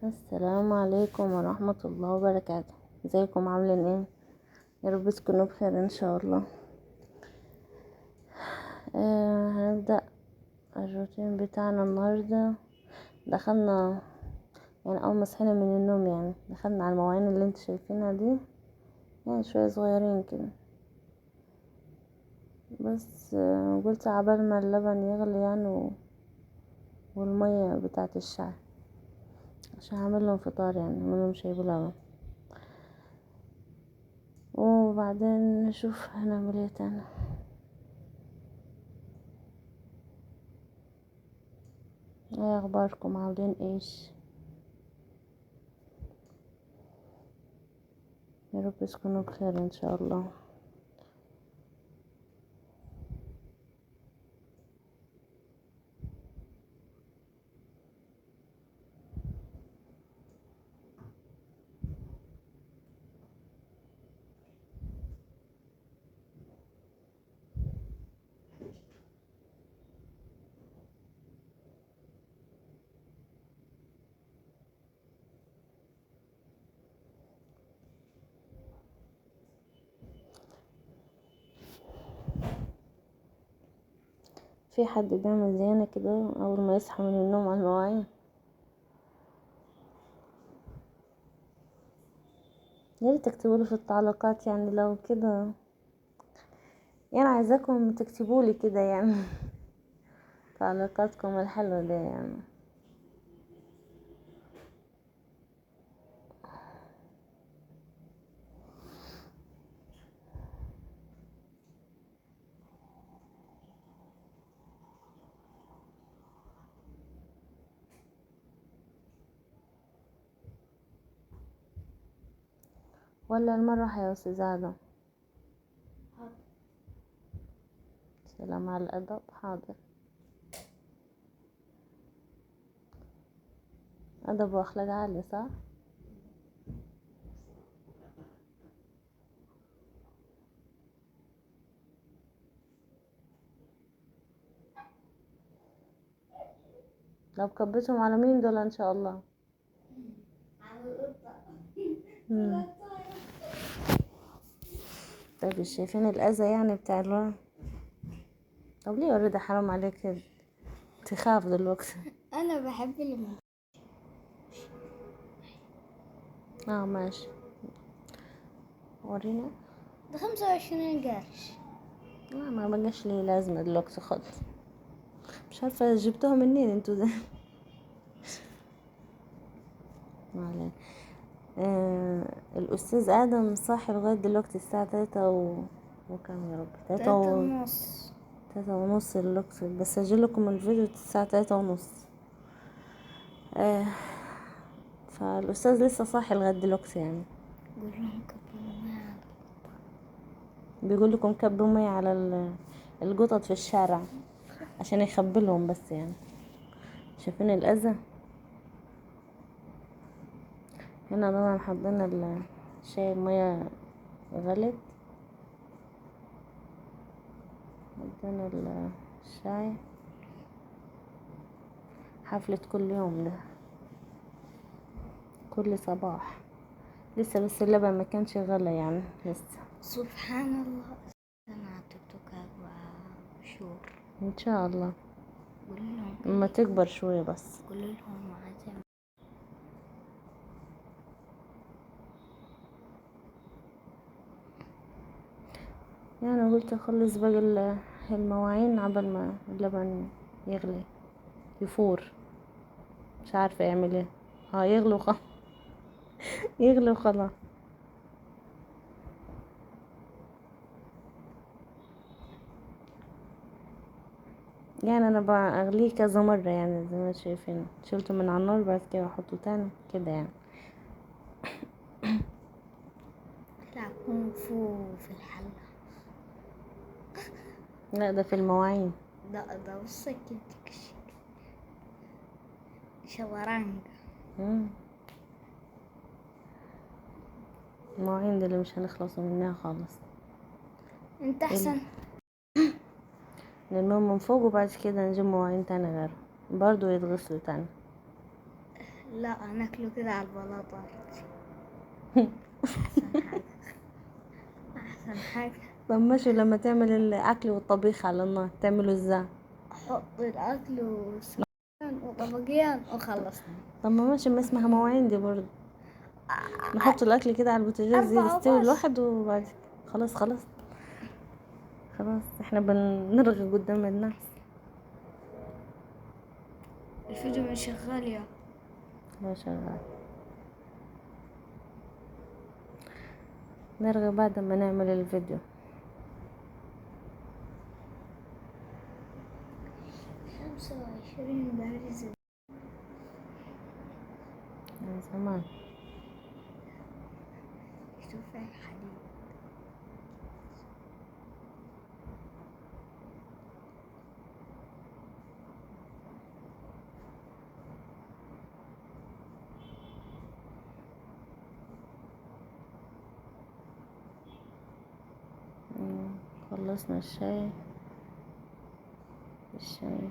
السلام عليكم ورحمة الله وبركاته. ازيكم عاملين ايه؟ يا رب تكونوا بخير ان شاء الله. هنبدأ الروتين بتاعنا النهاردة. دخلنا يعني اول ما صحينا من النوم، يعني دخلنا على المواعين اللي انتوا شايفينها دي، يعني شوية صغيرين كده. بس قلت عبال ما اللبن يغلي يعني والمية بتاعة الشاي، عشان هعمل لهم فطار، يعني هعمل لهم شاي بلبن، وبعدين نشوف هنعمل ايه تاني. ايه اخباركم؟ عاملين ايش؟ يا رب تكونوا بخير ان شاء الله. في حد بيعمل زينا كده اول ما يصحى من النوم على المواعين؟ يا ريت تكتبولي في التعليقات، يعني لو كده، يعني عايزاكم تكتبولي كده يعني تعليقاتكم الحلوة دي يعني. ولا المرة يا استاذ ادم؟ سلام على الادب. حاضر. ادب واخلاق عالية، صح؟ لو كبتهم على مين دول ان شاء الله؟ مم. طيب مش شايفين الاذى يعني بتاع الوان؟ طب ليه ورده؟ حرام عليك كده، تخاف دلوقتي. انا بحب ماشي، ورينا. ده 25 قرش. ما بقاش لي لازمة دلوقتي، خد. مش عارفة جبتوها منين انتوا ده. ما علينا. الأستاذ آدم صاحي لغاية دلوقتي الساعة 3 وكم يا رب؟ 3:30. 3:30 الوقت، بس أجيلكم الفيديو الساعة 3:30. آه فالأستاذ لسه صاحي لغاية دلوقتي يعني. قول لهم كبروا معانا. بيقول لكم كبوا مية على القطط في الشارع عشان يخبلهم، بس يعني شايفين الأذى. هنا طبعا حطينا الشاي، المية غلت، حطينا الشاي. حفلة كل يوم ده، كل صباح. لسه بس اللبن ما كانش غلى يعني لسه. سبحان الله. انا تبتك وشور. ان شاء الله قول لهم اما تكبر شوية بس. قول لهم عزم. يعني قلت اخلص باقي المواعين عبال ما اللبن يغلي، يفور. مش عارفة يعمل ايه. يغلي وخلاص. يغلي وخلاص. يعني انا بغليه كذا مرة، يعني زي ما شايفين شلته من على النار بعد كده احطه تاني كده يعني. لا كونغ فو في الحلة. لا ده في المواعين. ده وصك يديك شورانج. المواعين دي اللي مش هنخلص منها خالص. انت احسن. نرميهم من فوق وبعد كده نجيب مواعين تاني غير برضو يتغسلوا تاني. لا ناكله كده على البلاطة. أحسن حاجة. أحسن حاجة. طب ماشي، لما تعمل الاكل والطبيخ على النار تعمله ازاي؟ أحط الأكل وطبقين وخلصنا. طب ما ماشي، ما اسمها مواعين دي برضه. نحط الاكل كده على البوتاجاز 4 يستوي بس. لوحده وبعد كده خلاص خلاص. خلاص احنا بنرغي قدام الناس. الفيديو مش شغال يا. لا شغال. نرغي بعد ما نعمل الفيديو. 25 بارز. من زمان. تفاح حديد. خلصنا الشاي. الشاي.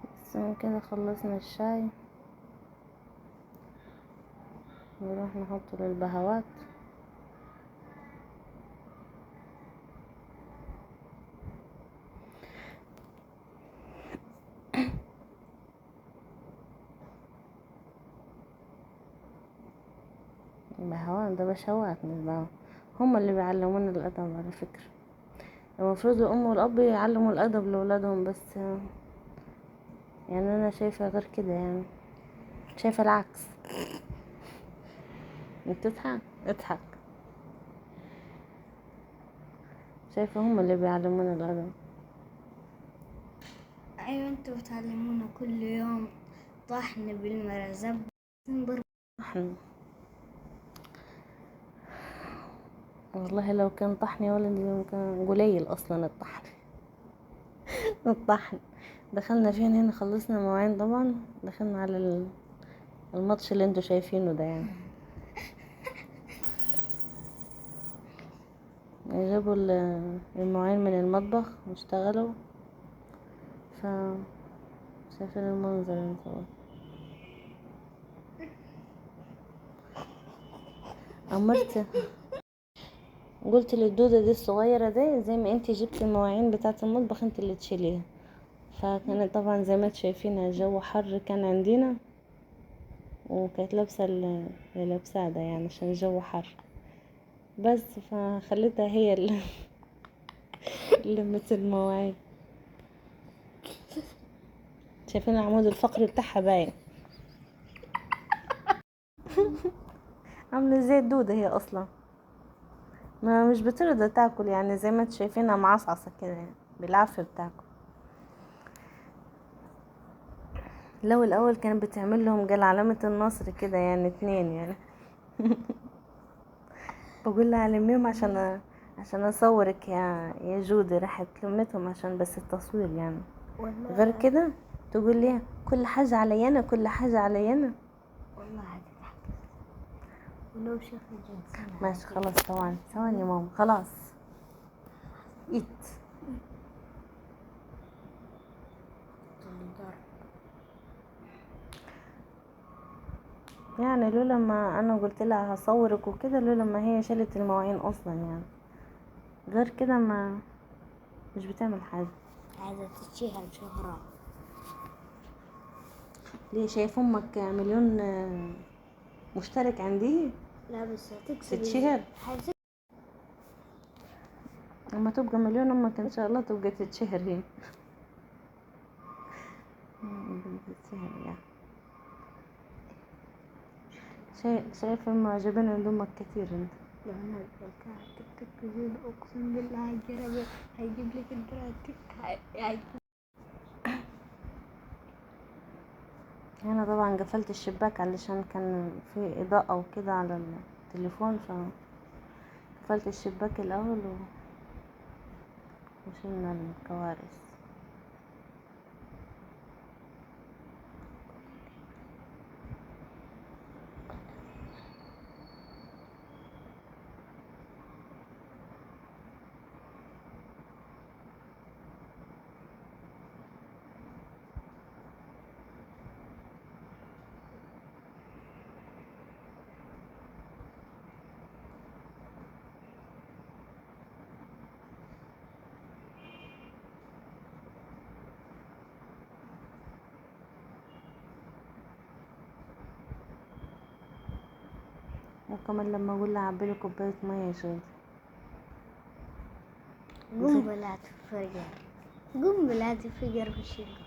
بس كده خلصنا الشاي. نروح نحطه للبهوات. البهوات ده بشوات مش بهوات. هما اللي بيعلمونا الادب على فكرة. المفروض الام والاب يعلموا الادب لاولادهم، بس يعني انا شايفة غير كده، يعني شايفة العكس. انت تضحك اضحك. شايفة هما اللي بيعلمونا الادب. أيوة انتوا بتعلمونا كل يوم طحن بالمرزب. طحن. والله لو كان طحن يا ولدي كان قليل اصلا الطحن. الطحن. دخلنا فين هنا؟ خلصنا مواعين طبعا. دخلنا على الماتش اللي انتوا شايفينه ده يعني. جابوا المواعين من المطبخ واشتغلوا. ف شايفين المنظر انتوا. أمرت قلت للدودة دي الصغيرة دي، زي ما انتي جبتي المواعين بتاعة المطبخ انت اللي تشيليها. فكانت طبعا زي ما انتوا شايفين الجو حر كان عندنا، وكانت لابسة اللي لابساه ده يعني عشان الجو حر. بس فخليتها هي اللي لمت المواعين. شايفين العمود الفقري بتاعها باين. عاملة زي الدودة هي اصلا. ما مش بترضى تاكل يعني، زي ما انتوا شايفينها معصعصة كده يعني بالعافية بتاكل. لو الاول كانت بتعمل لهم قال علامة النصر كده يعني 2 يعني. بقول لها علميهم عشان اصورك يا جودي. راحت لمتهم عشان بس التصوير يعني. غير كده تقول لي كل حاجة علي انا، كل حاجة علي انا. والله هتضحك. ولو شافوا جنسنا. ماشي خلاص ثواني ثواني يا ماما خلاص. ايت. يعني لولا ما انا قلت لها هصورك وكده، لولا ما هي شالت المواعين اصلا يعني. غير كده ما مش بتعمل حاجة. عايزة تشيها بشهرة. ليه؟ شايف امك مليون مشترك عندي لا بس هتكسب تتشهر. لما تبقى مليون امك ان شاء الله تبقى تتشهر هي. تتشهر يعني. شايف معجبين عند امك كتير انت. لو نزلت على تيك توك فيديو اقسم بالله هيجرب هيجيب لك الدراتك هنا طبعا قفلت الشباك علشان كان في اضاءة وكده على التليفون، فقفلت الشباك الاول وشلنا الكوارث. وكمان لما اقول لها عبيلي كوباية مية يشرب. قنبلة تفجر، قنبلة تفجر في الشقة.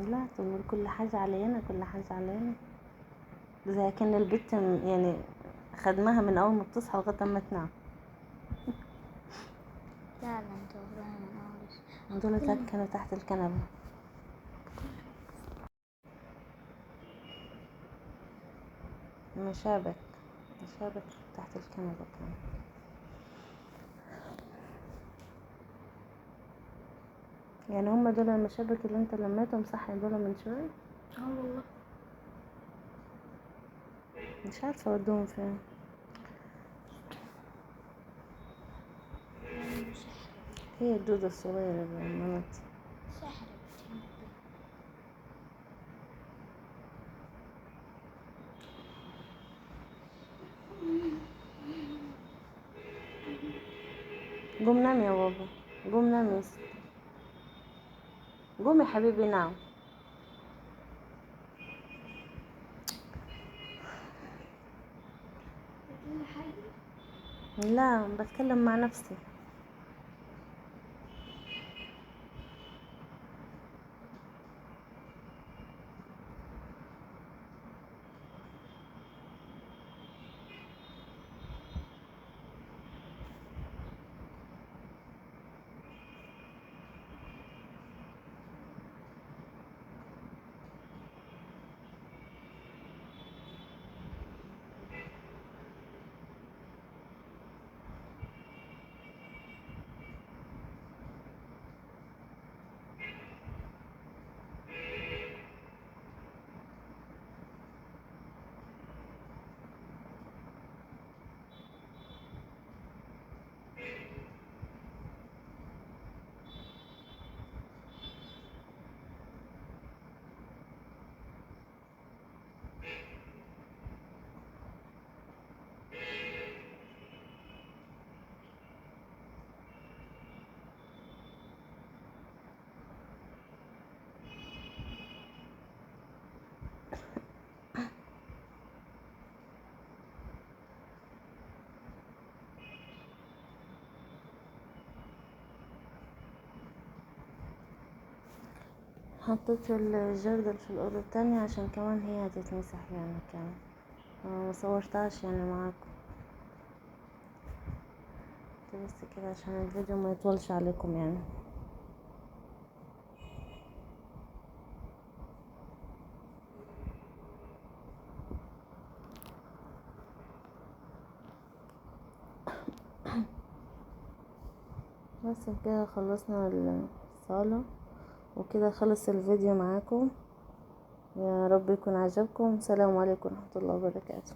لا تقول كل حاجة علينا، كل حاجة علينا، زي كان البت يعني خدمها من اول ما بتصحى لغاية ما تنام. لا انت وراها من اول دول كانوا تحت الكنبة. مشابك تحت الكنبة كان. يعني هما دول المشابك اللي انت لميتهم صح دول من شوية؟ والله مش عارفة اودوهم فين. هي الدودة الصغيرة بالمنط. سحر. قوم نام يا بابا، قوم نام يا ستي، قوم يا حبيبي نام. لا بتكلم مع نفسي. حطيت الجردل في الأوضة التانية عشان كمان هي هتتمسح يعني كمان. ما صورتهاش يعني معاكم بس كده عشان الفيديو ما يطولش عليكم يعني. بس كده خلصنا الصالة وكده خلص الفيديو معاكم. يا رب يكون عجبكم. سلام عليكم ورحمة الله وبركاته.